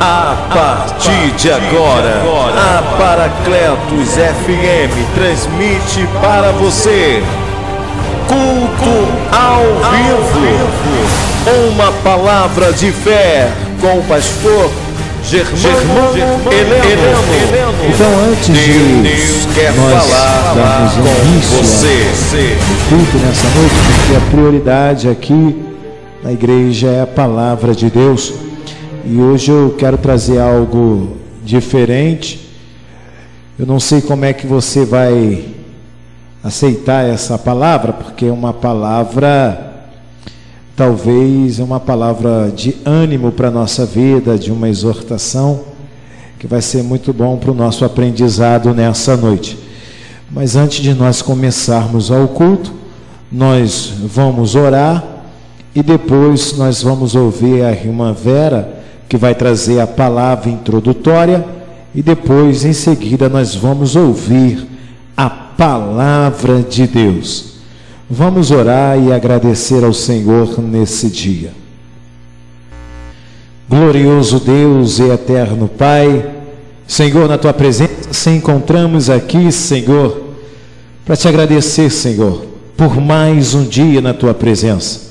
A partir de agora, a Paracletos FM transmite para você culto ao vivo, uma palavra de fé com o pastor Germano Heleno. Então, antes Deus quer falar com você. Culto nessa noite, porque a prioridade aqui na igreja é a palavra de Deus. E hoje eu quero trazer algo diferente. Eu não sei como é que você vai aceitar essa palavra, porque é uma palavra, talvez uma palavra de ânimo para a nossa vida, de uma exortação, que vai ser muito bom para o nosso aprendizado nessa noite. Mas antes de nós começarmos ao culto, nós vamos orar e depois nós vamos ouvir a irmã Vera, que vai trazer a palavra introdutória, e depois, em seguida, nós vamos ouvir a palavra de Deus. Vamos orar e agradecer ao Senhor nesse dia. Glorioso Deus e eterno Pai, Senhor, na Tua presença se encontramos aqui, Senhor, para Te agradecer, Senhor, por mais um dia na Tua presença.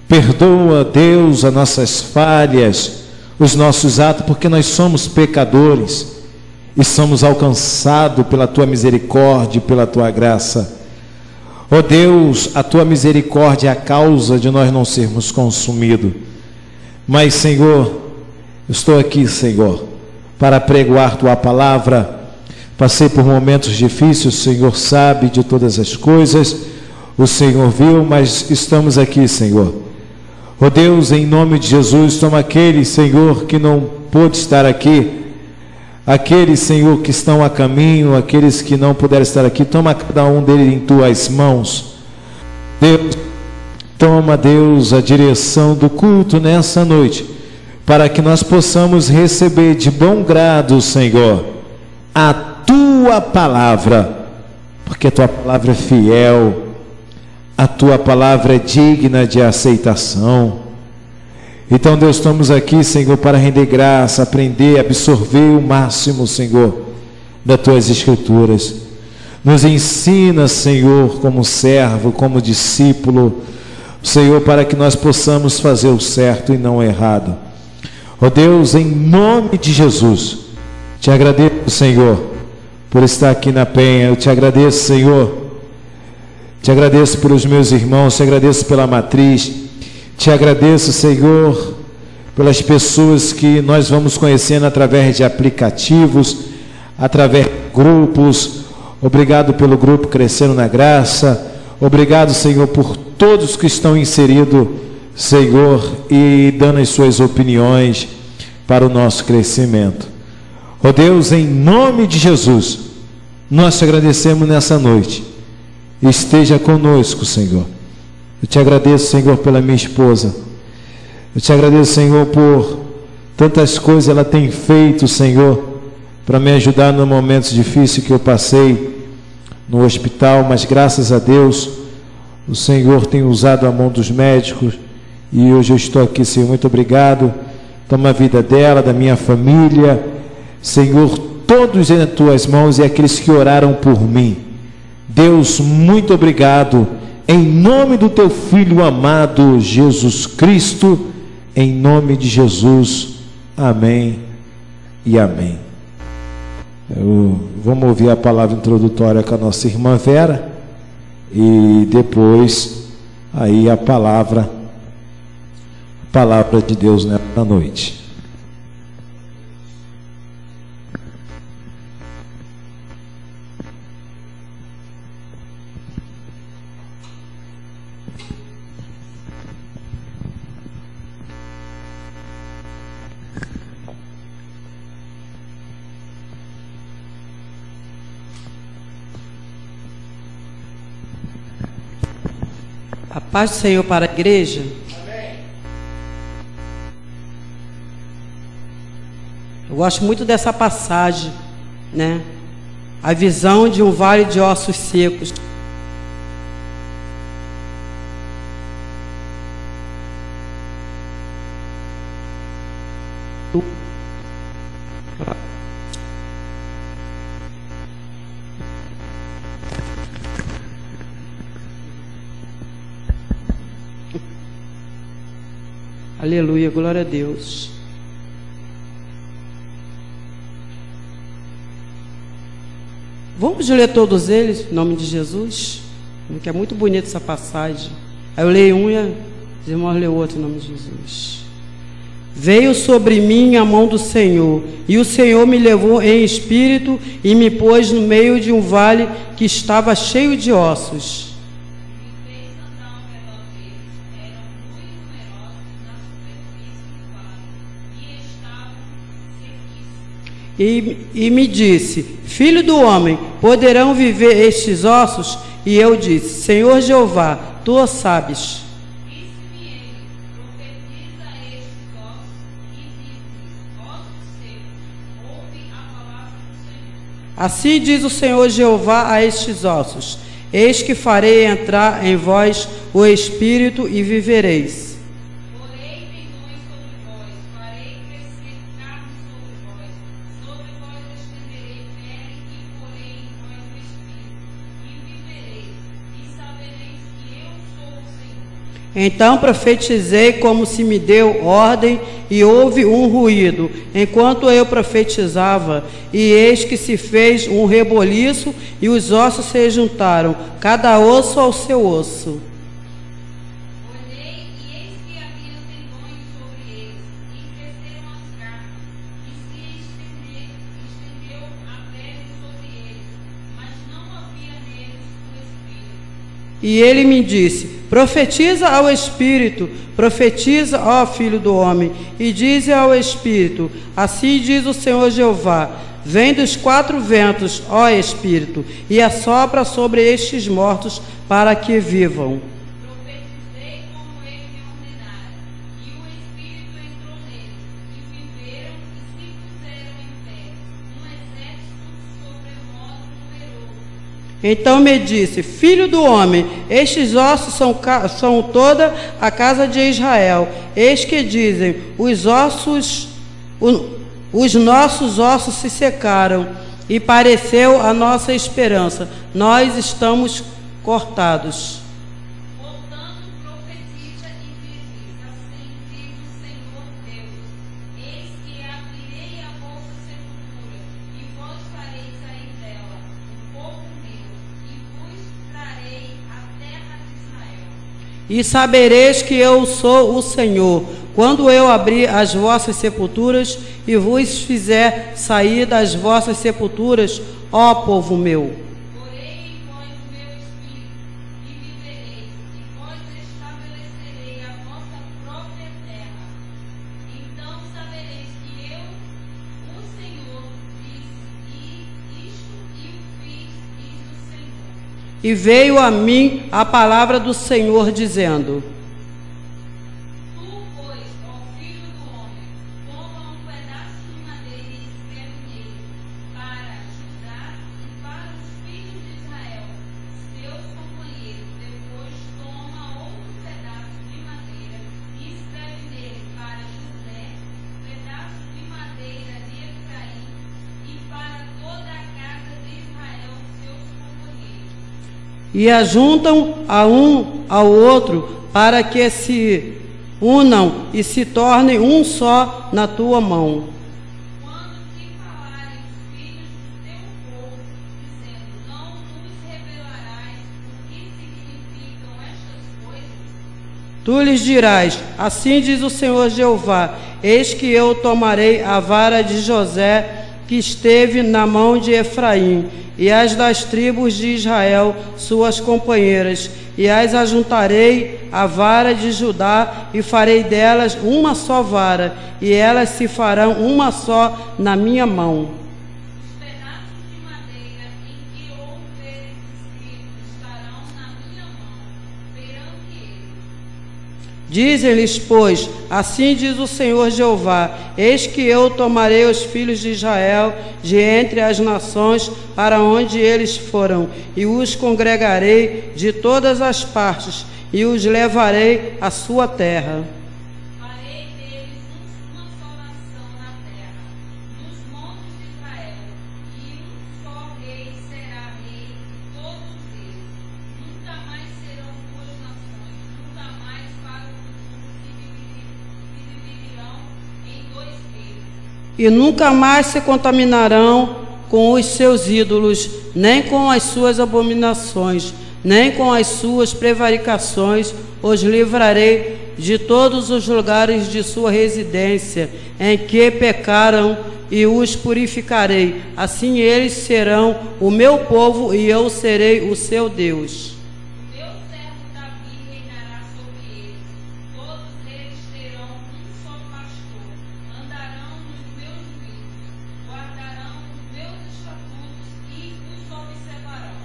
Perdoa, Deus, as nossas falhas, os nossos atos, porque nós somos pecadores e somos alcançados pela Tua misericórdia e pela Tua graça. Ó Deus, a Tua misericórdia é a causa de nós não sermos consumidos. Mas, Senhor, estou aqui, Senhor, para pregoar Tua palavra. Passei por momentos difíceis, o Senhor sabe de todas as coisas, o Senhor viu, mas estamos aqui, Senhor. Ó Deus, em nome de Jesus, toma aqueles, Senhor, que não pôde estar aqui, aqueles, Senhor, que estão a caminho, aqueles que não puderam estar aqui, toma cada um deles em Tuas mãos. Deus, toma, Deus, a direção do culto nessa noite, para que nós possamos receber de bom grado, Senhor, a Tua palavra, porque a Tua palavra é fiel, a Tua palavra é digna de aceitação. Então, Deus, estamos aqui, Senhor, para render graça, aprender, absorver o máximo, Senhor, das Tuas Escrituras. Nos ensina, Senhor, como servo, como discípulo, Senhor, para que nós possamos fazer o certo e não o errado. Ó Deus, em nome de Jesus, Te agradeço, Senhor, por estar aqui na Penha. Eu Te agradeço, Senhor. Te agradeço pelos meus irmãos, Te agradeço pela matriz, Te agradeço, Senhor, pelas pessoas que nós vamos conhecendo através de aplicativos, através de grupos. Obrigado pelo grupo Crescendo na Graça. Obrigado, Senhor, por todos que estão inseridos, Senhor, e dando as suas opiniões para o nosso crescimento. Ó Deus, em nome de Jesus, nós Te agradecemos nessa noite. Esteja conosco, Senhor. Eu Te agradeço, Senhor, pela minha esposa. Eu Te agradeço, Senhor, por tantas coisas ela tem feito, Senhor, para me ajudar nos momentos difíceis que eu passei no hospital, mas graças a Deus, o Senhor tem usado a mão dos médicos e hoje eu estou aqui, Senhor. Muito obrigado. Toma a vida dela, da minha família, Senhor, todos em Tuas mãos e aqueles que oraram por mim. Deus, muito obrigado, em nome do Teu Filho amado, Jesus Cristo, em nome de Jesus, amém e amém. Vamos ouvir a palavra introdutória com a nossa irmã Vera, e depois, aí a palavra de Deus nessa noite. A paz do Senhor para a igreja. Amém. Eu gosto muito dessa passagem, né? A visão de um vale de ossos secos. Aleluia, glória a Deus. Vamos ler todos eles, em nome de Jesus, porque é muito bonita essa passagem. Aí eu leio um e os irmãos leem outro, em nome de Jesus. Veio sobre mim a mão do Senhor, e o Senhor me levou em espírito e me pôs no meio de um vale que estava cheio de ossos. E me disse: Filho do homem, poderão viver estes ossos? E eu disse: Senhor Jeová, tu o sabes. Disse-me ele: profetiza a estes ossos e diz-lhes: ossos secos, ouve a palavra do Senhor. Assim diz o Senhor Jeová a estes ossos: Eis que farei entrar em vós o espírito e vivereis. Porei tendões sobre vós, farei crescer carne sobre vós estenderei pele e porei em vós o espírito, e vivereis, e sabereis que eu sou o Senhor. Então profetizei como se me deu ordem, e houve um ruído, enquanto eu profetizava, e eis que se fez um reboliço, e os ossos se juntaram, cada osso ao seu osso. Olhei, e eis que havia tendões sobre eles, e cresceram as carnes, e se estendeu a pele sobre eles, mas não havia neles o espírito. E ele me disse: profetiza ao Espírito, profetiza, ó Filho do homem, e dize ao Espírito: assim diz o Senhor Jeová: vem dos quatro ventos, ó Espírito, e assopra sobre estes mortos para que vivam. Profetizei como ele me ordenara, e o Espírito entrou neles, e viveram e se puseram em pé, um exército sobremodo numeroso. Então me disse: filho do homem, estes ossos são toda a casa de Israel. Eis que dizem: os nossos ossos se secaram, e pareceu a nossa esperança, nós estamos cortados. Voltando, profetiza e diz-lhes: assim diz o Senhor Deus: eis que abrirei a vossa sepultura, e vós fareis sair dela um povo meu, e vos trarei a terra de Israel. E sabereis que eu sou o Senhor, quando eu abrir as vossas sepulturas e vos fizer sair das vossas sepulturas, ó povo meu. Porei em vós o meu espírito, e vivereis, e vós estabelecerei a vossa própria terra. Então sabereis que eu, o Senhor, disse isto e o fiz, diz o Senhor. E veio a mim a palavra do Senhor, dizendo: Tu, pois, ó filho do homem, toma um pedaço de madeira e escreve nele, para Judá e para os filhos de Israel, seus companheiros. Depois toma outro pedaço de madeira e escreve nele, para José, pedaço de madeira de Efraim, e para toda a casa de Israel, seus companheiros. e ajuntam a um ao outro, para que se unam e se tornem um só na tua mão. Quando te falarem os filhos do teu povo, dizendo: não nos revelarás o que significam estas coisas, Tu lhes dirás: assim diz o Senhor Jeová: eis que eu tomarei a vara de José, que esteve na mão de Efraim, e as das tribos de Israel, suas companheiras, e as ajuntarei à vara de Judá, e farei delas uma só vara, e elas se farão uma só na minha mão. os pedaços de madeira em que houver escrito estarão na minha mão perante ele. Dizem-lhes, pois, assim diz o Senhor Jeová: eis que eu tomarei os filhos de Israel de entre as nações para onde eles foram, e os congregarei de todas as partes, e os levarei à sua terra. Farei deles uma só nação na terra. Nos montes e nunca mais se contaminarão com os seus ídolos, nem com as suas abominações, nem com as suas prevaricações. Os livrarei de todos os lugares de sua residência em que pecaram, e os purificarei. Assim eles serão o meu povo e eu serei o seu Deus. Meu servo Davi reinará sobre eles. Todos eles terão um só pastor. Andarão nos meus juízos, guardarão os meus estatutos e os observarão.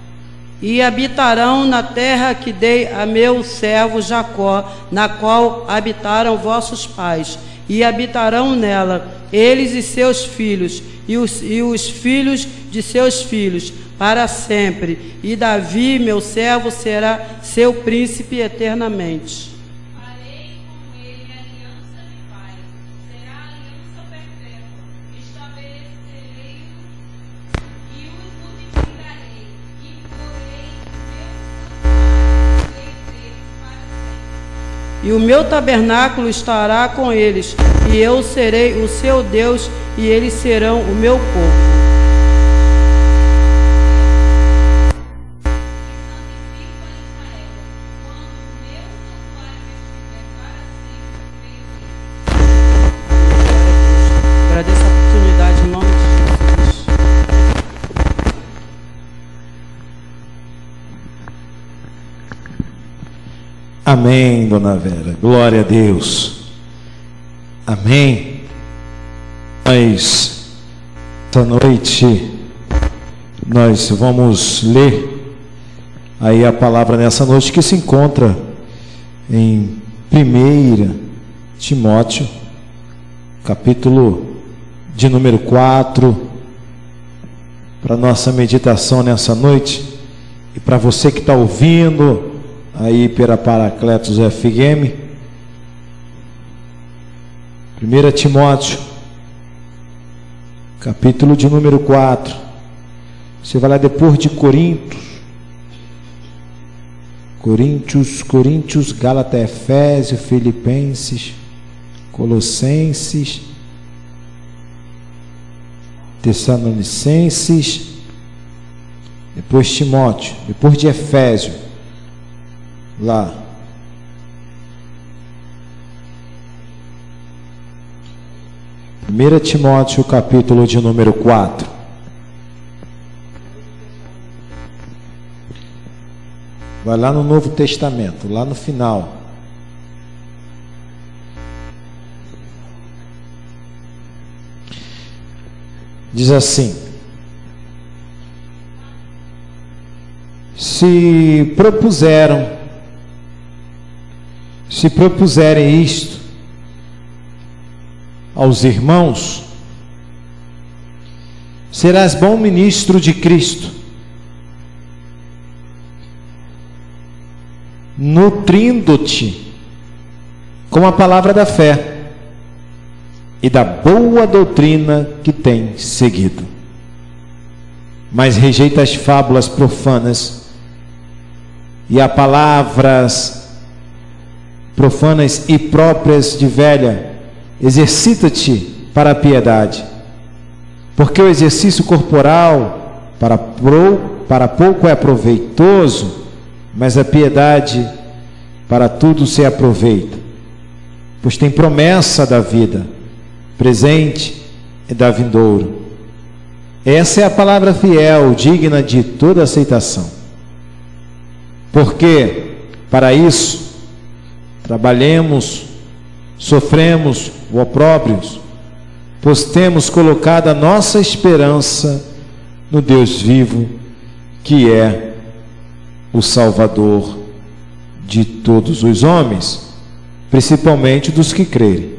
E habitarão na terra que dei a meu servo Jacó, na qual habitaram vossos pais, e habitarão nela, eles e seus filhos, e os filhos de seus filhos, para sempre. E Davi, meu servo, será seu príncipe eternamente. Farei com ele aliança de paz, será aliança perpétua. Estabelecerei e os multiplicarei, e porei meu santuário no meio deles para sempre. E o meu tabernáculo estará com eles, e eu serei o seu Deus, e eles serão o meu povo. Agradeço a oportunidade em nome de Jesus. Amém, dona Vera. Glória a Deus. Amém. Mas esta noite nós vamos ler aí a palavra nessa noite, que se encontra em 1 Timóteo, capítulo de número 4, para nossa meditação nessa noite. E para você que está ouvindo aí pela Paracletos FM, 1 Timóteo, capítulo de número 4. Você vai lá depois de Coríntios, Gálatas, Efésios, Filipenses, Colossenses, Tessalonicenses, depois Timóteo, depois de Efésio, lá. Primeira Timóteo, capítulo de número 4. Vai lá no Novo Testamento, lá no final. Diz assim: se propuserem isto aos irmãos, serás bom ministro de Cristo, nutrindo-te com a palavra da fé e da boa doutrina que tens seguido. Mas rejeita as fábulas profanas e a palavras profanas e próprias de velha. Exercita-te para a piedade, porque o exercício corporal para pouco é proveitoso, mas a piedade para tudo se aproveita, pois tem promessa da vida presente e da vindouro. Essa é a palavra fiel, digna de toda aceitação, porque para isso trabalhemos, sofremos o opróbrios, pois temos colocado a nossa esperança no Deus vivo, que é o Salvador de todos os homens, principalmente dos que crerem.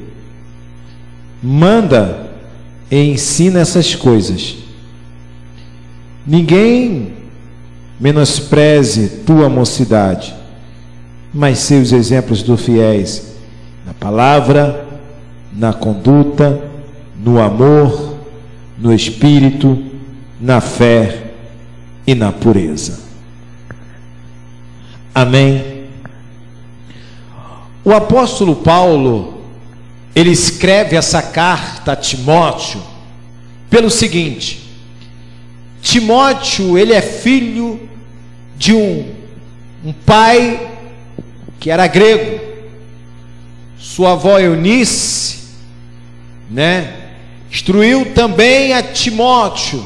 Manda e ensina essas coisas. Ninguém menospreze tua mocidade, mas seus exemplos do fiéis na palavra, na conduta, no amor, no espírito, na fé e na pureza. Amém. O apóstolo Paulo ele escreve essa carta a Timóteo pelo seguinte: Timóteo, ele é filho de um pai que era grego. Sua avó Eunice, instruiu também a Timóteo.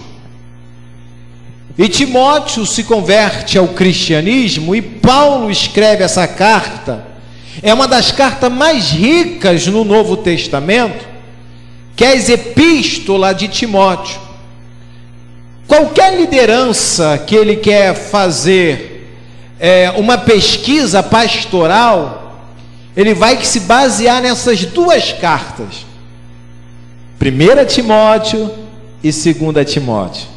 E Timóteo se converte ao cristianismo e Paulo escreve essa carta. É uma das cartas mais ricas no Novo Testamento, que é a epístola de Timóteo. Qualquer liderança que ele quer fazer uma pesquisa pastoral, ele vai se basear nessas duas cartas, 1 Timóteo e 2 Timóteo.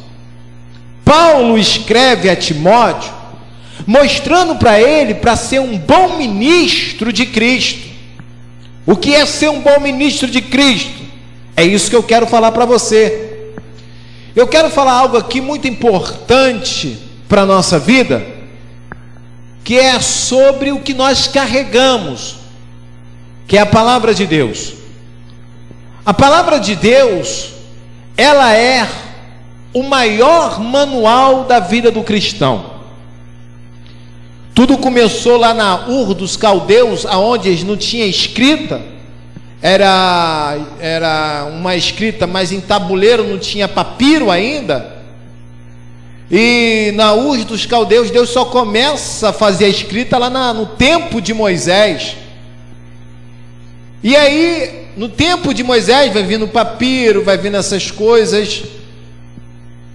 Paulo escreve a Timóteo mostrando para ele para ser um bom ministro de Cristo. O que é ser um bom ministro de Cristo? É isso que eu quero falar para você. Eu quero falar algo aqui muito importante para a nossa vida, que é sobre o que nós carregamos, que é a palavra de Deus. A palavra de Deus, ela é o maior manual da vida do cristão. Tudo começou lá na Ur dos Caldeus, aonde eles não tinha escrita, era uma escrita, mas em tabuleiro, não tinha papiro ainda. E na Ur dos Caldeus, Deus só começa a fazer a escrita lá no tempo de Moisés. E aí, no tempo de Moisés, vai vindo papiro, vai vindo essas coisas,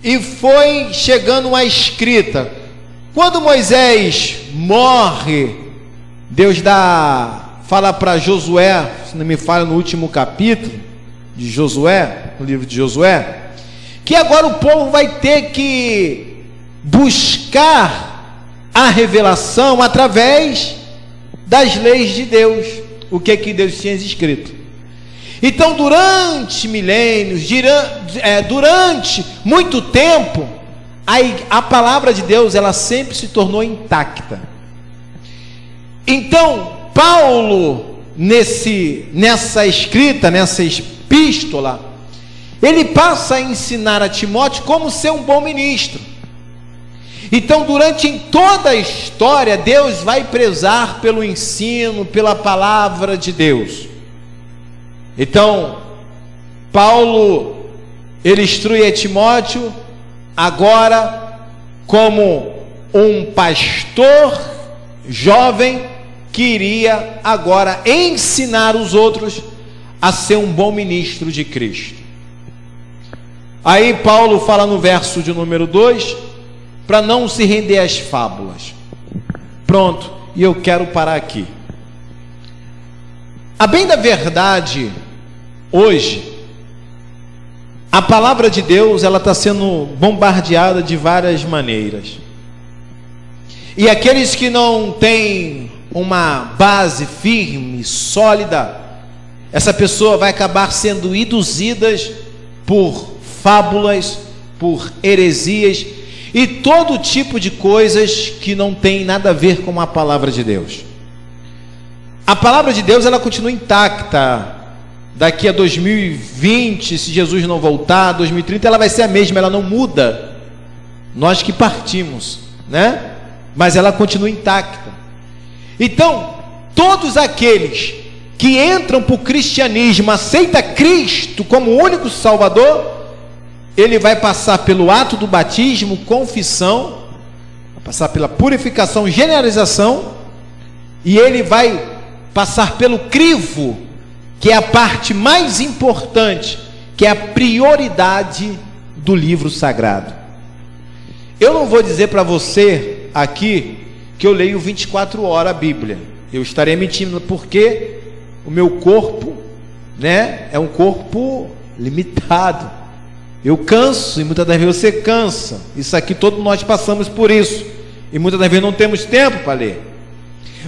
e foi chegando a escrita. Quando Moisés morre, Deus fala para Josué, se não me falha, no último capítulo de Josué, no livro de Josué, que agora o povo vai ter que buscar a revelação através das leis de Deus, o que Deus tinha escrito. Então, durante milênios, durante muito tempo, a palavra de Deus, ela sempre se tornou intacta. Então, Paulo, nessa escrita, nessa epístola, ele passa a ensinar a Timóteo como ser um bom ministro. Então, durante toda a história, Deus vai prezar pelo ensino, pela palavra de Deus. Então, Paulo, ele instrui a Timóteo agora como um pastor jovem que iria agora ensinar os outros a ser um bom ministro de Cristo. Aí Paulo fala no verso de número 2, para não se render às fábulas. Pronto, e eu quero parar aqui. A bem da verdade, hoje, a palavra de Deus, ela está sendo bombardeada de várias maneiras. E aqueles que não têm uma base firme, sólida, essa pessoa vai acabar sendo induzidas por fábulas, por heresias e todo tipo de coisas que não tem nada a ver com a palavra de Deus. A palavra de Deus, ela continua intacta. Daqui a 2020, se Jesus não voltar, 2030, ela vai ser a mesma, ela não muda. Nós que partimos, mas ela continua intacta. Então, todos aqueles que entram para o cristianismo, aceita Cristo como o único Salvador, ele vai passar pelo ato do batismo, confissão, vai passar pela purificação, generalização, e ele vai passar pelo crivo, que é a parte mais importante, que é a prioridade do livro sagrado. Eu não vou dizer para você aqui que eu leio 24 horas a Bíblia. Eu estarei mentindo, porque o meu corpo, é um corpo limitado. Eu canso, e muitas das vezes você cansa. Isso aqui todos nós passamos por isso, e muitas das vezes não temos tempo para ler.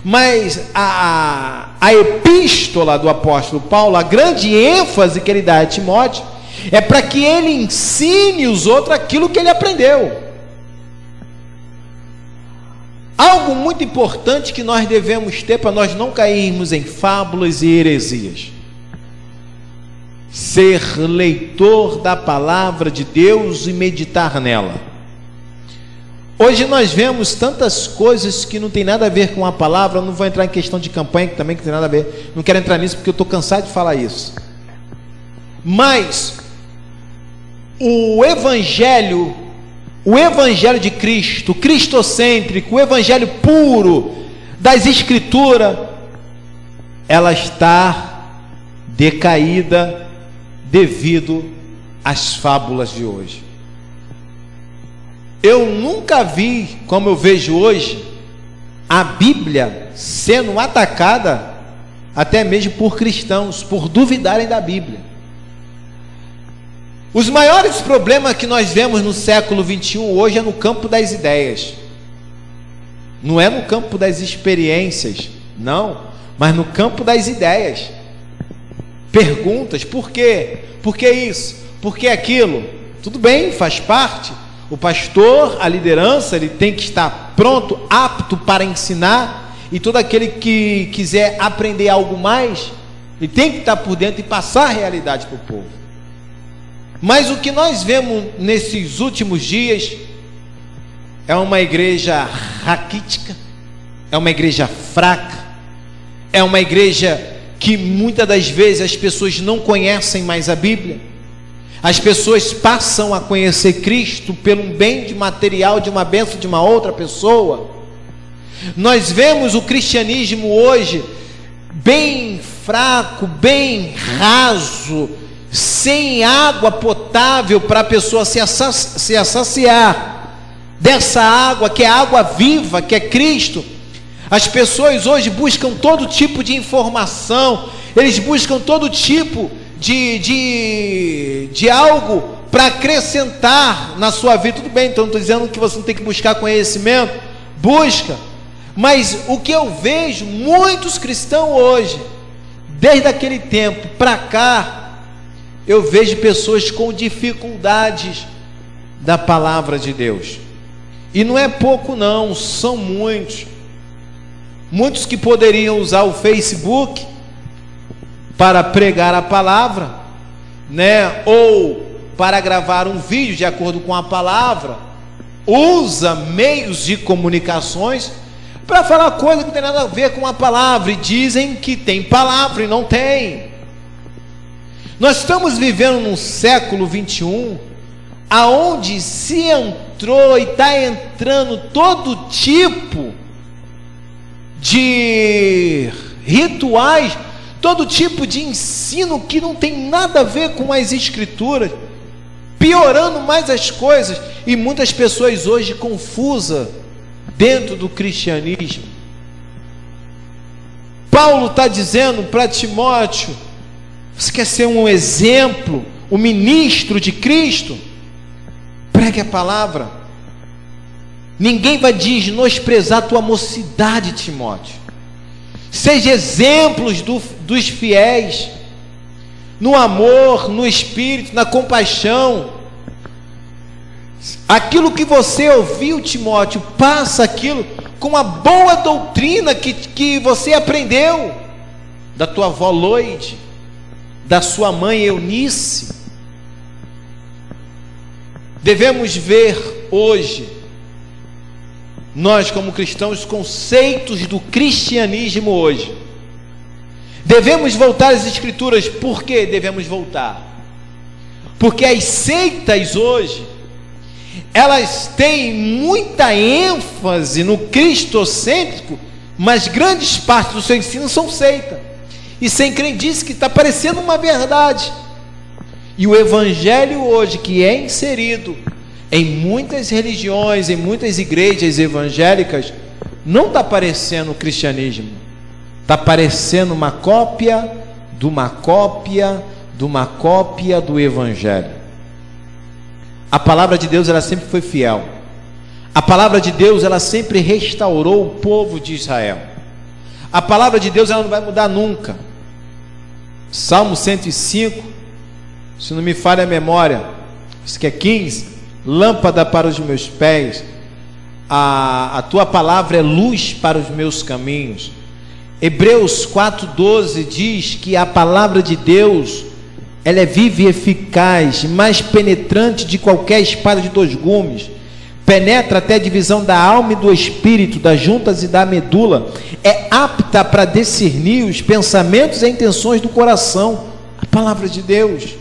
Mas a epístola do apóstolo Paulo, a grande ênfase que ele dá a Timóteo, é para que ele ensine os outros aquilo que ele aprendeu. Algo muito importante que nós devemos ter para nós não cairmos em fábulas e heresias. ser leitor da palavra de Deus e meditar nela. Hoje nós vemos tantas coisas que não tem nada a ver com a palavra. Eu não vou entrar em questão de campanha, que também não tem nada a ver, não quero entrar nisso porque eu estou cansado de falar isso. Mas o evangelho de Cristo, cristocêntrico, o evangelho puro das Escrituras, ela está decaída devido às fábulas de hoje. Eu nunca vi, como eu vejo hoje, a Bíblia sendo atacada até mesmo por cristãos, por duvidarem da Bíblia. Os maiores problemas que nós vemos no século 21 hoje é no campo das ideias. Não é no campo das experiências, não, mas no campo das ideias. Perguntas, por quê? Por que isso? Por que aquilo? Tudo bem, faz parte. O pastor, a liderança, ele tem que estar pronto, apto para ensinar, e todo aquele que quiser aprender algo mais, ele tem que estar por dentro e passar a realidade para o povo. Mas o que nós vemos nesses últimos dias é uma igreja raquítica, é uma igreja fraca, é uma igreja que muitas das vezes as pessoas não conhecem mais a Bíblia. As pessoas passam a conhecer Cristo pelo bem de material, de uma bênção de uma outra pessoa. Nós vemos o cristianismo hoje bem fraco, bem raso, sem água potável para a pessoa se saciar dessa água, que é água viva, que é Cristo. As pessoas hoje buscam todo tipo de informação, eles buscam todo tipo de algo para acrescentar na sua vida. Tudo bem, então não estou dizendo que você não tem que buscar conhecimento, busca, mas o que eu vejo muitos cristãos hoje, desde aquele tempo para cá, eu vejo pessoas com dificuldades da palavra de Deus, e não é pouco não, são muitos que poderiam usar o Facebook para pregar a palavra, né? Ou para gravar um vídeo de acordo com a palavra, usa meios de comunicações para falar coisa que não tem nada a ver com a palavra, e dizem que tem palavra e não tem. Nós estamos vivendo num século 21, aonde se entrou e está entrando todo tipo de rituais, todo tipo de ensino que não tem nada a ver com as Escrituras, piorando mais as coisas, e muitas pessoas hoje confusas dentro do cristianismo. Paulo está dizendo para Timóteo: você quer ser um exemplo, um ministro de Cristo? Pregue a palavra. Ninguém vai desnosprezar a tua mocidade, Timóteo. Seja exemplos dos fiéis, no amor, no espírito, na compaixão. Aquilo que você ouviu, Timóteo, passa aquilo com a boa doutrina que você aprendeu da tua avó Loide, da sua mãe Eunice. Devemos ver hoje, nós como cristãos, conceitos do cristianismo hoje. Devemos voltar às Escrituras. Por que devemos voltar? Porque as seitas hoje, elas têm muita ênfase no cristocêntrico, mas grandes partes do seu ensino são seita, e sem crendice, que está parecendo uma verdade. E o evangelho hoje, que é inserido em muitas religiões, em muitas igrejas evangélicas, não está parecendo o cristianismo, está parecendo uma cópia de uma cópia de uma cópia do evangelho. A palavra de Deus, ela sempre foi fiel. A palavra de Deus, ela sempre restaurou o povo de Israel. A palavra de Deus, ela não vai mudar nunca. Salmo 105, se não me falha a memória, isso que é 15, lâmpada para os meus pés, a tua palavra é luz para os meus caminhos. Hebreus 4:12 diz que a palavra de Deus ela é viva e eficaz, mais penetrante de qualquer espada de 2 gumes, penetra até a divisão da alma e do espírito, das juntas e da medula, é apta para discernir os pensamentos e intenções do coração. A palavra de Deus.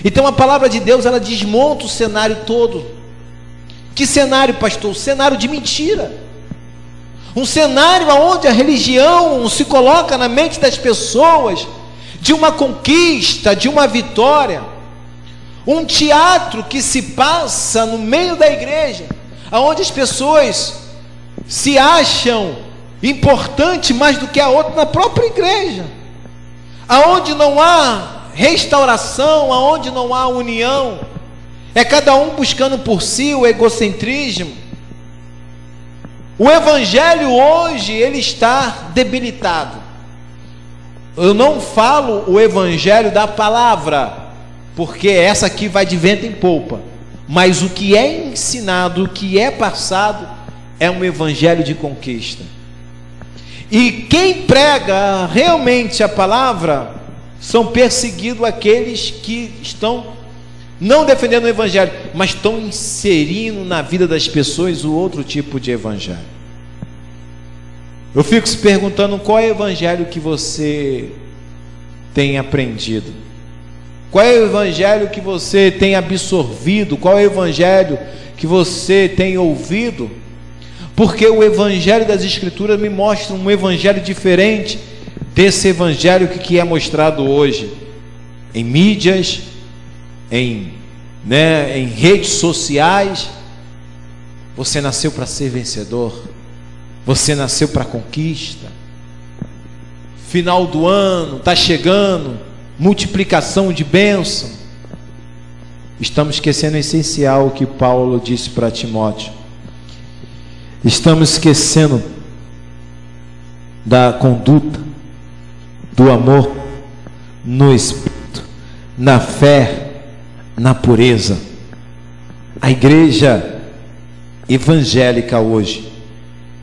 Então a palavra de Deus, ela desmonta o cenário todo. Que cenário, pastor? O cenário de mentira. Um cenário onde a religião se coloca na mente das pessoas de uma conquista, de uma vitória. Um teatro que se passa no meio da igreja, onde as pessoas se acham importante mais do que a outra na própria igreja, aonde não há restauração, aonde não há união, é cada um buscando por si o egocentrismo. O evangelho hoje, ele está debilitado. Eu não falo o evangelho da palavra, porque essa aqui vai de vento em polpa, mas o que é ensinado, o que é passado, é um evangelho de conquista. E quem prega realmente a palavra, são perseguidos aqueles que estão não defendendo o evangelho, mas estão inserindo na vida das pessoas o outro tipo de evangelho. Eu fico se perguntando qual é o evangelho que você tem aprendido, qual é o evangelho que você tem absorvido, qual é o evangelho que você tem ouvido, porque o evangelho das escrituras me mostra um evangelho diferente desse evangelho que é mostrado hoje em mídias, em redes sociais. Você nasceu para ser vencedor, você nasceu para conquista. Final do ano está chegando, multiplicação de bênção. Estamos esquecendo o essencial que Paulo disse para Timóteo. Estamos esquecendo da conduta, do amor no espírito, na fé, na pureza. A igreja evangélica hoje,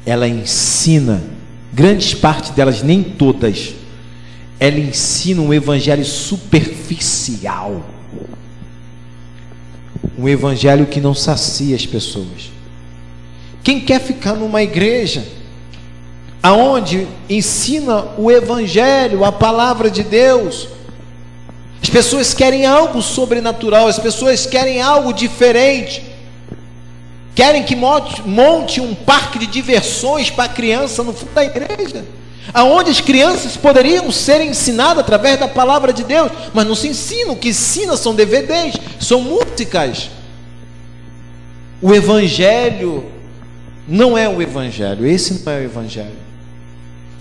ela ensina, grandes partes delas, nem todas, ela ensina um evangelho superficial, um evangelho que não sacia as pessoas. Quem quer ficar numa igreja aonde ensina o evangelho, a palavra de Deus, as pessoas querem algo sobrenatural, as pessoas querem algo diferente, querem que monte um parque de diversões para a criança no fundo da igreja, aonde as crianças poderiam ser ensinadas através da palavra de Deus, mas não se ensina. O que ensina são DVDs, são músicas. O evangelho não é o evangelho, esse não é o evangelho.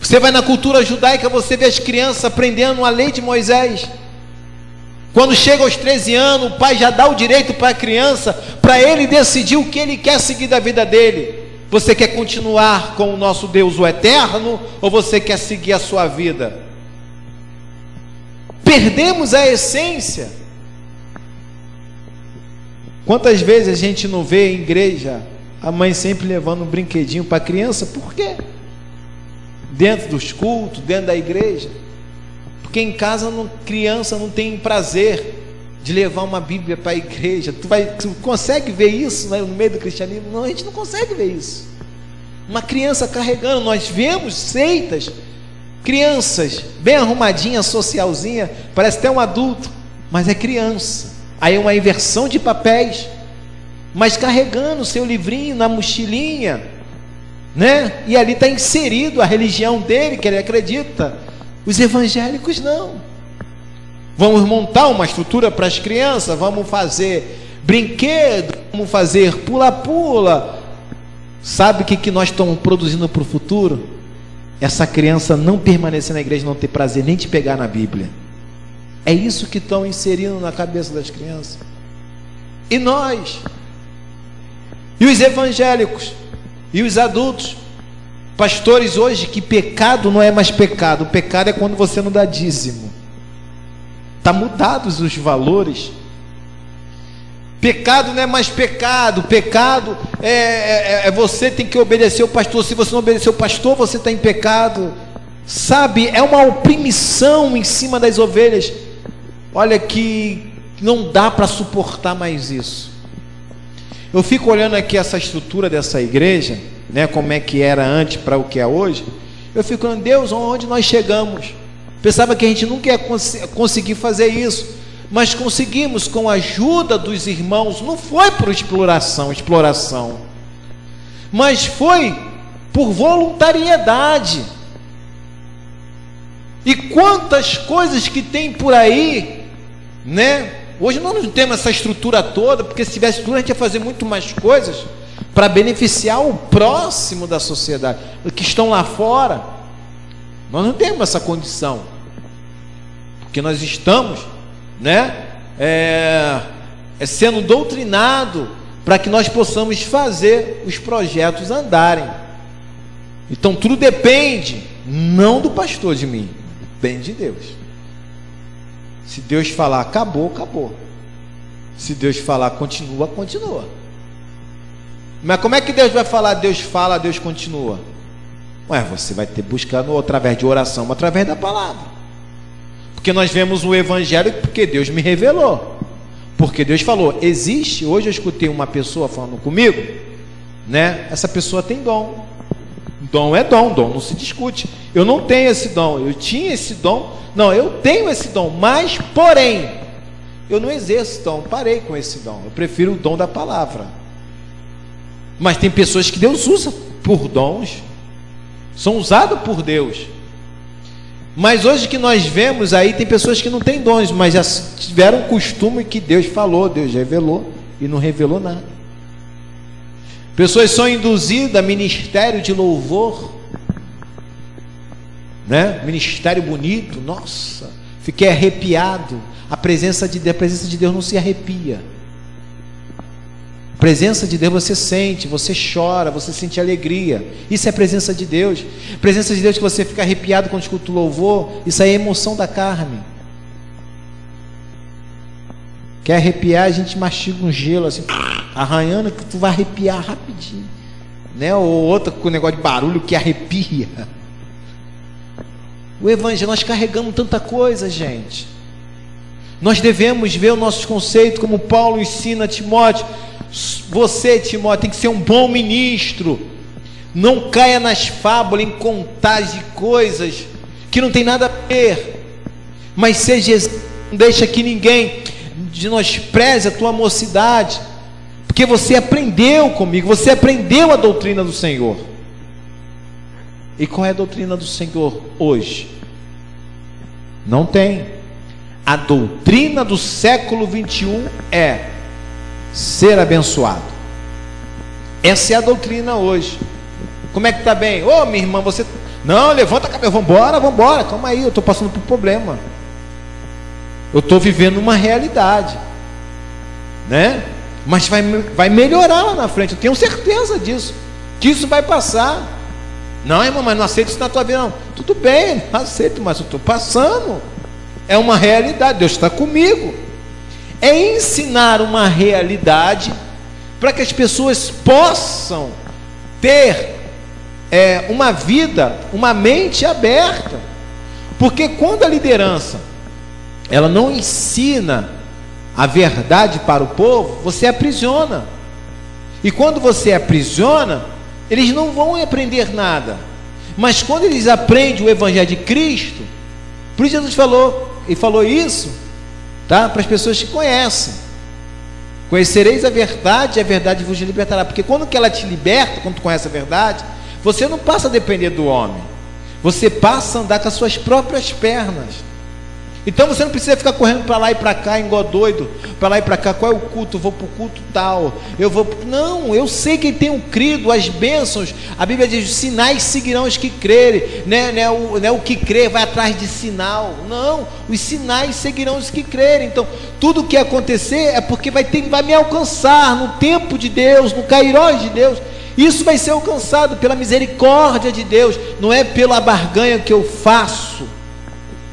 Você vai na cultura judaica, você vê as crianças aprendendo a lei de Moisés. Quando chega aos 13 anos, o pai já dá o direito para a criança, para ele decidir o que ele quer seguir da vida dele. Você quer continuar com o nosso Deus, o eterno, ou você quer seguir a sua vida? Perdemos a essência. Quantas vezes a gente não vê em igreja a mãe sempre levando um brinquedinho para a criança? Por quê? Dentro dos cultos, dentro da igreja. Porque em casa criança não tem prazer de levar uma Bíblia para a igreja. Tu consegue ver isso, né, no meio do cristianismo? Não, a gente não consegue ver isso. Uma criança carregando, nós vemos seitas, crianças bem arrumadinha, socialzinha, parece até um adulto, mas é criança. Aí é uma inversão de papéis, mas carregando o seu livrinho na mochilinha, né? E ali está inserido a religião dele, que ele acredita. Os evangélicos não. Vamos montar uma estrutura para as crianças, vamos fazer brinquedo, vamos fazer pula-pula. Sabe o que nós estamos produzindo para o futuro? Essa criança não permanecer na igreja, não ter prazer nem de pegar na Bíblia. É isso que estão inserindo na cabeça das crianças. E nós? E os evangélicos? E os adultos? Pastores hoje, que pecado não é mais pecado. O pecado é quando você não dá dízimo. Está mudados os valores. Pecado não é mais pecado. Pecado é você tem que obedecer o pastor. Se você não obedecer o pastor, você está em pecado. Sabe, é uma opressão em cima das ovelhas. olha que não dá para suportar mais isso. Eu fico olhando aqui essa estrutura dessa igreja, né, como é que era antes para o que é hoje. Eu fico olhando, Deus, onde nós chegamos? Pensava que a gente nunca ia conseguir fazer isso, mas conseguimos com a ajuda dos irmãos. Não foi por exploração, mas foi por voluntariedade. E quantas coisas que tem por aí, né? Hoje nós não temos essa estrutura toda, porque se tivesse estrutura a gente ia fazer muito mais coisas para beneficiar o próximo da sociedade, os que estão lá fora. Nós não temos essa condição, porque nós estamos, né, sendo doutrinados para que nós possamos fazer os projetos andarem. Então tudo depende, não do pastor, de mim, depende de Deus. Se Deus falar acabou, acabou. Se Deus falar continua, continua. Mas como é que Deus vai falar? Deus fala, Deus continua. Ué, você vai ter buscando através de oração, mas através da palavra. Porque nós vemos o evangelho porque Deus me revelou. Porque Deus falou, existe. Hoje eu escutei uma pessoa falando comigo, né? Essa pessoa tem dom. Dom é dom, dom não se discute. Eu não tenho esse dom, eu tinha esse dom. Não, eu tenho esse dom, mas porém eu não exerço esse dom, parei com esse dom. Eu prefiro o dom da palavra. Mas tem pessoas que Deus usa por dons, são usados por Deus. Mas hoje que nós vemos aí, tem pessoas que não têm dons, mas já tiveram costume que Deus falou, Deus revelou e não revelou nada. Pessoas são induzidas a ministério de louvor, né? Ministério bonito, nossa, fiquei arrepiado. A presença de Deus não se arrepia. A presença de Deus você sente, você chora, você sente alegria. Isso é a presença de Deus. A presença de Deus que você fica arrepiado quando escuta o louvor, isso aí é emoção da carne. Quer arrepiar, a gente mastiga um gelo assim, arranhando, que tu vai arrepiar rapidinho, né? Ou outra com o negócio de barulho que arrepia. O evangelho, nós carregamos tanta coisa, gente. Nós devemos ver os nossos conceitos, como Paulo ensina a Timóteo. Você, Timóteo, tem que ser um bom ministro. Não caia nas fábulas, em contagens de coisas que não tem nada a ver, mas seja, não deixa que ninguém menospreze a tua mocidade, porque você aprendeu comigo, você aprendeu a doutrina do Senhor. E qual é a doutrina do Senhor hoje? Não tem. A doutrina do século 21 é ser abençoado. Essa é a doutrina hoje. Como é que está bem? Ô, minha irmã, você... Não, levanta a cabeça, vambora, calma aí, eu estou passando por problema. Eu estou vivendo uma realidade, né? Mas vai melhorar lá na frente, eu tenho certeza disso, que isso vai passar. Não, irmão, mas não aceito isso na tua vida, não. Tudo bem, não aceito, mas eu estou passando. É uma realidade, Deus está comigo. É ensinar uma realidade para que as pessoas possam ter uma vida, uma mente aberta. Porque quando a liderança ela não ensina a verdade para o povo, você aprisiona. E quando você aprisiona, eles não vão aprender nada. Mas quando eles aprendem o evangelho de Cristo, por isso Jesus falou, e falou isso, tá? Para as pessoas que conhecem. Conhecereis a verdade vos libertará. Porque quando que ela te liberta, quando tu conhece a verdade, você não passa a depender do homem, você passa a andar com as suas próprias pernas. Então você não precisa ficar correndo para lá e para cá, igual doido, para lá e para cá. Qual é o culto? Eu vou para o culto tal, não, eu sei quem tem um crido, as bênçãos. A Bíblia diz, os sinais seguirão os que crerem, né? O que crê vai atrás de sinal. Não, os sinais seguirão os que crerem. Então tudo o que acontecer é porque vai me alcançar no tempo de Deus, no kairós de Deus. Isso vai ser alcançado pela misericórdia de Deus, não é pela barganha que eu faço,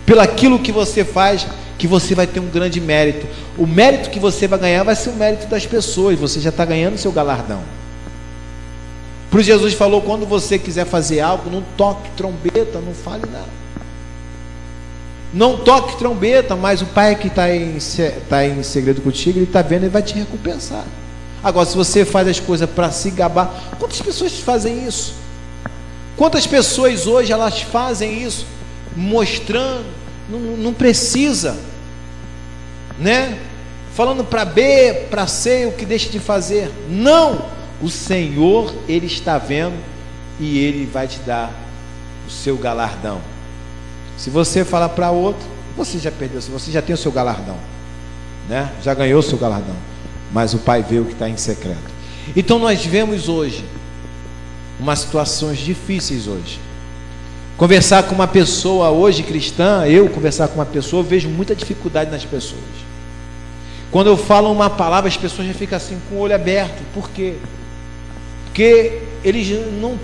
pelo aquilo que você faz, que você vai ter um grande mérito. O mérito que você vai ganhar vai ser o mérito das pessoas, você já está ganhando seu galardão. Por isso Jesus falou, quando você quiser fazer algo, não toque trombeta, não fale nada. Não toque trombeta, mas o pai que está em segredo contigo, ele está vendo e vai te recompensar. Agora, se você faz as coisas para se gabar, quantas pessoas fazem isso? Quantas pessoas hoje elas fazem isso, mostrando, não precisa, né? Falando para B, para C, o que deixa de fazer. Não, o Senhor, Ele está vendo e Ele vai te dar o seu galardão. Se você falar para outro, você já perdeu, você já tem o seu galardão, né? Já ganhou o seu galardão, mas o Pai vê o que está em secreto. Então nós vemos hoje umas situações difíceis hoje. Conversar com uma pessoa hoje cristã, conversar com uma pessoa, eu vejo muita dificuldade nas pessoas. Quando eu falo uma palavra, as pessoas já ficam assim com o olho aberto. Por quê? Porque eles não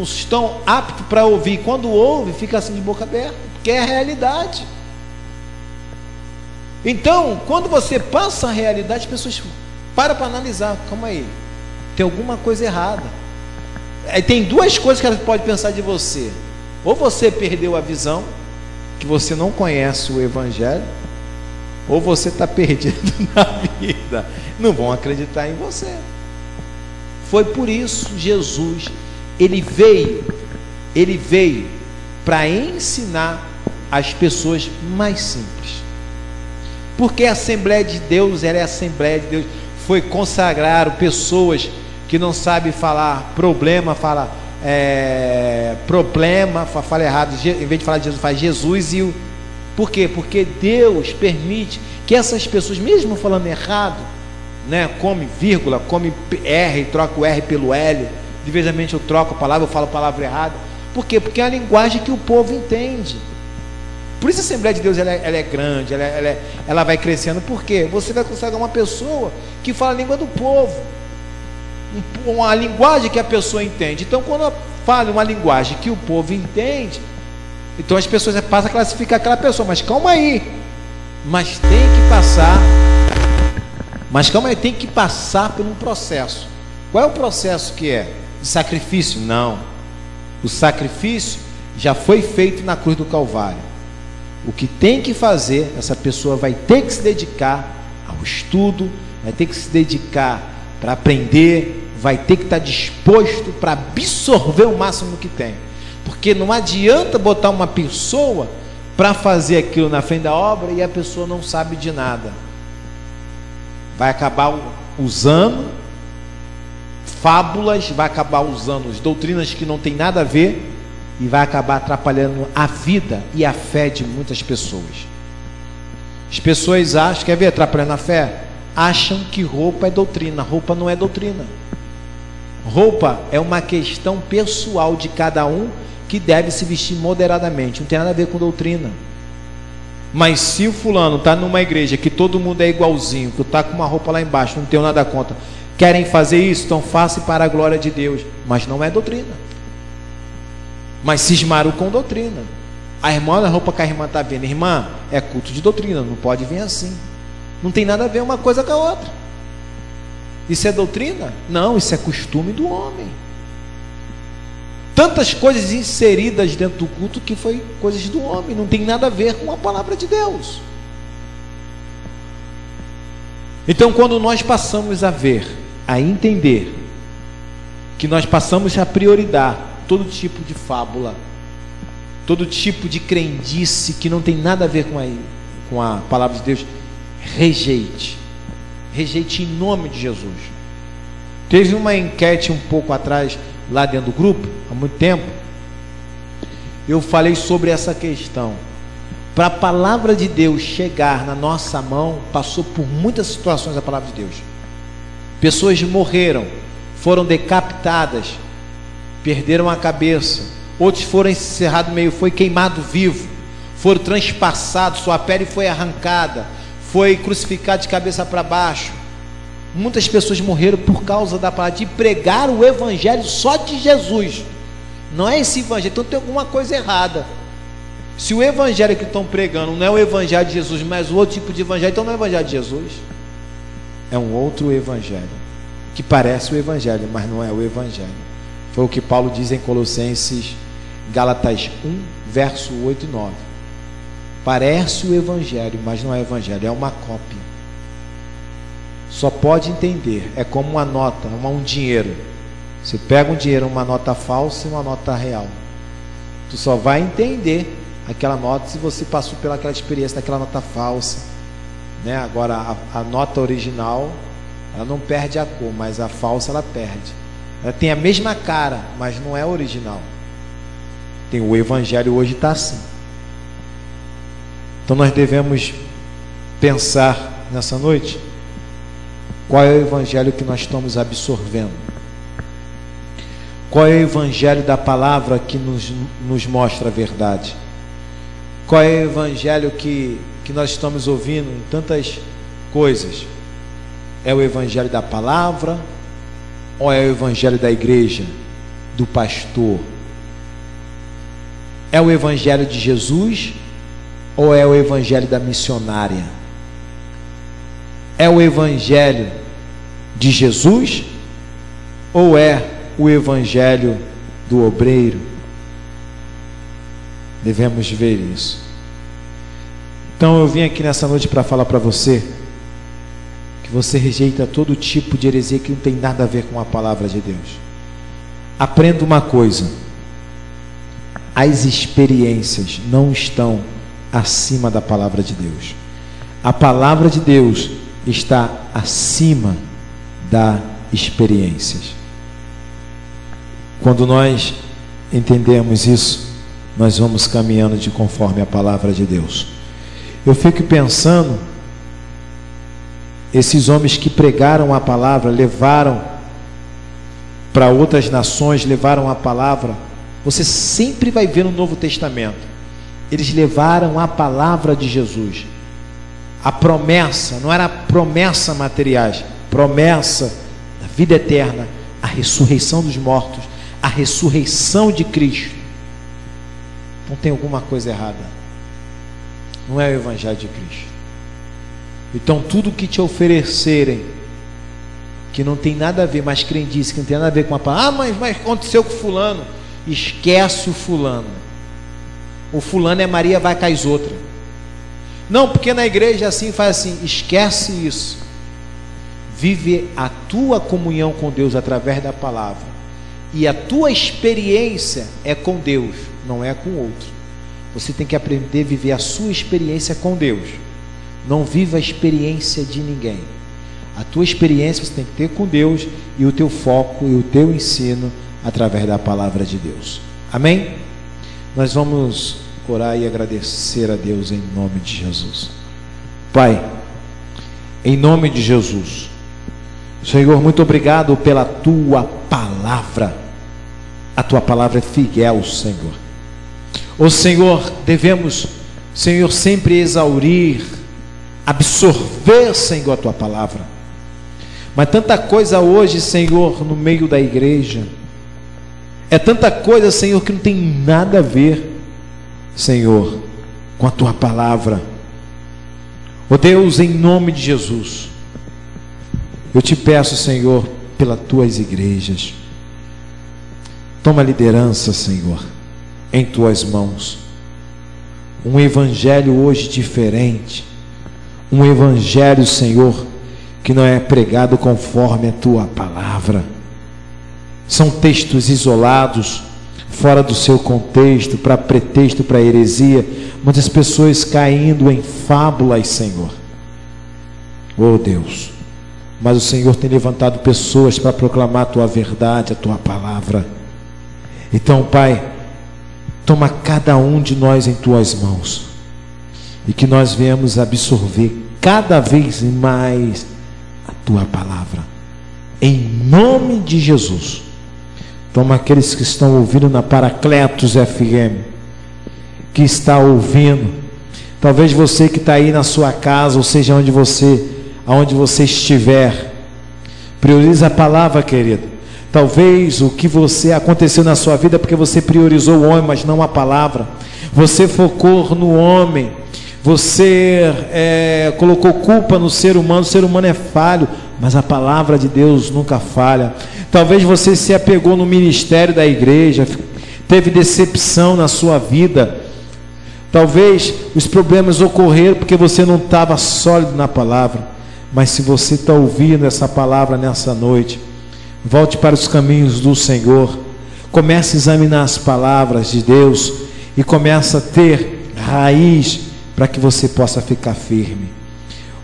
estão aptos para ouvir. Quando ouve, fica assim de boca aberta, porque é a realidade. Então, quando você passa a realidade, as pessoas param para analisar. Calma aí, tem alguma coisa errada. Tem duas coisas que ela pode pensar de você: ou você perdeu a visão, que você não conhece o Evangelho, ou você está perdido na vida, não vão acreditar em você. Foi por isso Jesus, ele veio para ensinar as pessoas mais simples. Porque a Assembleia de Deus, ela é a Assembleia de Deus, foi consagrar pessoas que não sabem falar problema, fala errado, em vez de falar de Jesus, faz Jesus e o... Por quê? Porque Deus permite que essas pessoas, mesmo falando errado, né, come vírgula, come R, troca o R pelo L, de vez em quando eu troco a palavra, eu falo a palavra errada. Por quê? Porque é a linguagem que o povo entende. Por isso a Assembleia de Deus ela é grande, ela vai crescendo. Por quê? Você vai consagrar uma pessoa que fala a língua do povo, uma linguagem que a pessoa entende. Então, quando eu falo uma linguagem que o povo entende, então as pessoas passam a classificar aquela pessoa. Mas calma aí, tem que passar por um processo. Qual é o processo que é? De sacrifício? Não. O sacrifício já foi feito na cruz do Calvário. O que tem que fazer, essa pessoa vai ter que se dedicar ao estudo, vai ter que se dedicar para aprender, vai ter que estar disposto para absorver o máximo que tem. Porque não adianta botar uma pessoa para fazer aquilo na frente da obra e a pessoa não sabe de nada. Vai acabar usando fábulas, vai acabar usando doutrinas que não tem nada a ver e vai acabar atrapalhando a vida e a fé de muitas pessoas. As pessoas acham, quer ver atrapalhando a fé? Acham que roupa é doutrina. Roupa não é doutrina. Roupa é uma questão pessoal de cada um, que deve se vestir moderadamente, não tem nada a ver com doutrina. Mas se o fulano está numa igreja que todo mundo é igualzinho, que está com uma roupa lá embaixo, não tenho nada contra, querem fazer isso, então faça para a glória de Deus, mas não é doutrina. Mas cismaram com doutrina. A irmã, a roupa que a irmã está vendo, irmã, é culto de doutrina, não pode vir assim. Não tem nada a ver uma coisa com a outra. Isso é doutrina? Não, isso é costume do homem. Tantas coisas inseridas dentro do culto que foi coisas do homem, não tem nada a ver com a palavra de Deus. Então, quando nós passamos a ver, a entender, que nós passamos a priorizar todo tipo de fábula, todo tipo de crendice que não tem nada a ver com a palavra de Deus, rejeite em nome de Jesus. Teve uma enquete um pouco atrás, lá dentro do grupo, há muito tempo, eu falei sobre essa questão. Para a palavra de Deus chegar na nossa mão, passou por muitas situações a palavra de Deus. Pessoas morreram, foram decapitadas, perderam a cabeça, outros foram encerrados meio, foi queimado vivo, foram transpassados, sua pele foi arrancada, foi crucificado de cabeça para baixo. Muitas pessoas morreram por causa da palavra, de pregar o evangelho só de Jesus. Não é esse evangelho, então tem alguma coisa errada. Se o evangelho que estão pregando não é o evangelho de Jesus, mas o outro tipo de evangelho, então não é o evangelho de Jesus. É um outro evangelho, que parece o evangelho, mas não é o evangelho. Foi o que Paulo diz em Colossenses, Gálatas 1, verso 8 e 9. Parece o evangelho, mas não é evangelho, é uma cópia. Só pode entender, é como uma nota, um dinheiro. Você pega um dinheiro, uma nota falsa e uma nota real. Tu só vai entender aquela nota se você passou pelaquela experiência daquela nota falsa, né? Agora a nota original, ela não perde a cor, mas a falsa ela perde. Ela tem a mesma cara, mas não é original. O evangelho hoje está assim. Então nós devemos pensar nessa noite, qual é o evangelho que nós estamos absorvendo? Qual é o evangelho da palavra que nos mostra a verdade? Qual é o evangelho que nós estamos ouvindo em tantas coisas? É o evangelho da palavra ou é o evangelho da igreja, do pastor? É o evangelho de Jesus ou é o evangelho da missionária? É o evangelho de Jesus ou é o evangelho do obreiro? Devemos ver isso. Então eu vim aqui nessa noite para falar para você que você rejeita todo tipo de heresia que não tem nada a ver com a palavra de Deus. Aprenda uma coisa: as experiências não estão acima da palavra de Deus. A palavra de Deus está acima das experiências. Quando nós entendemos isso, nós vamos caminhando de conforme a palavra de Deus. Eu fico pensando, esses homens que pregaram a palavra, levaram para outras nações, levaram a palavra. Você sempre vai ver no Novo Testamento, eles levaram a palavra de Jesus, a promessa, não era promessa materiais, promessa da vida eterna, a ressurreição dos mortos, a ressurreição de Cristo. Não tem alguma coisa errada, não é o evangelho de Cristo. Então tudo que te oferecerem que não tem nada a ver, mas crendice, que não tem nada a ver com a palavra, mas aconteceu com fulano, esquece o fulano. O fulano é Maria vai com as outras. Não, porque na igreja assim faz assim. Esquece isso. Vive a tua comunhão com Deus através da palavra. E a tua experiência é com Deus, não é com outro. Você tem que aprender a viver a sua experiência com Deus. Não viva a experiência de ninguém. A tua experiência você tem que ter com Deus, e o teu foco e o teu ensino através da palavra de Deus. Amém? Nós vamos orar e agradecer a Deus em nome de Jesus. Pai, em nome de Jesus, Senhor, muito obrigado pela tua palavra. A tua palavra é fiel, Senhor. Ô Senhor, devemos, Senhor, sempre exaurir, absorver, Senhor, a tua palavra. Mas tanta coisa hoje, Senhor, no meio da igreja, é tanta coisa, Senhor, que não tem nada a ver, Senhor, com a tua palavra. Ó Deus, em nome de Jesus, eu te peço, Senhor, pelas tuas igrejas, toma liderança, Senhor, em tuas mãos. Um evangelho hoje diferente, um evangelho, Senhor, que não é pregado conforme a tua palavra. São textos isolados, fora do seu contexto, para pretexto, para heresia. Muitas pessoas caindo em fábulas, Senhor. Oh Deus, mas o Senhor tem levantado pessoas para proclamar a tua verdade, a tua palavra. Então, Pai, toma cada um de nós em tuas mãos, e que nós venhamos absorver cada vez mais a tua palavra, em nome de Jesus. Toma aqueles que estão ouvindo na Paracletos FM, que está ouvindo, talvez você que está aí na sua casa, ou seja, aonde você estiver, prioriza a palavra, querido. Talvez o que aconteceu na sua vida porque você priorizou o homem, mas não a palavra. Você focou no homem, você colocou culpa no ser humano. O ser humano é falho, mas a palavra de Deus nunca falha. Talvez você se apegou no ministério da igreja, teve decepção na sua vida. Talvez os problemas ocorreram porque você não estava sólido na palavra. Mas se você está ouvindo essa palavra nessa noite, volte para os caminhos do Senhor. Comece a examinar as palavras de Deus e comece a ter raiz para que você possa ficar firme.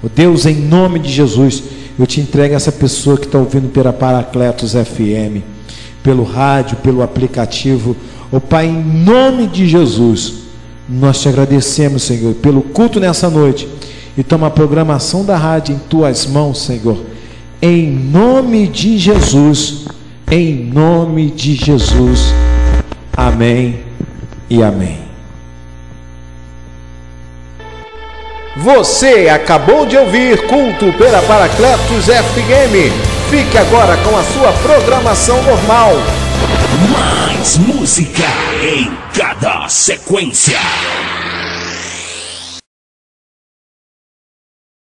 Oh Deus, em nome de Jesus, eu te entrego essa pessoa que está ouvindo pela Paracletos FM, pelo rádio, pelo aplicativo. Oh Pai, em nome de Jesus, nós te agradecemos, Senhor, pelo culto nessa noite. E toma a programação da rádio em tuas mãos, Senhor. Em nome de Jesus. Em nome de Jesus. Amém e amém. Você acabou de ouvir Culto pela Paracletos FM. Fique agora com a sua programação normal. Mais música em cada sequência.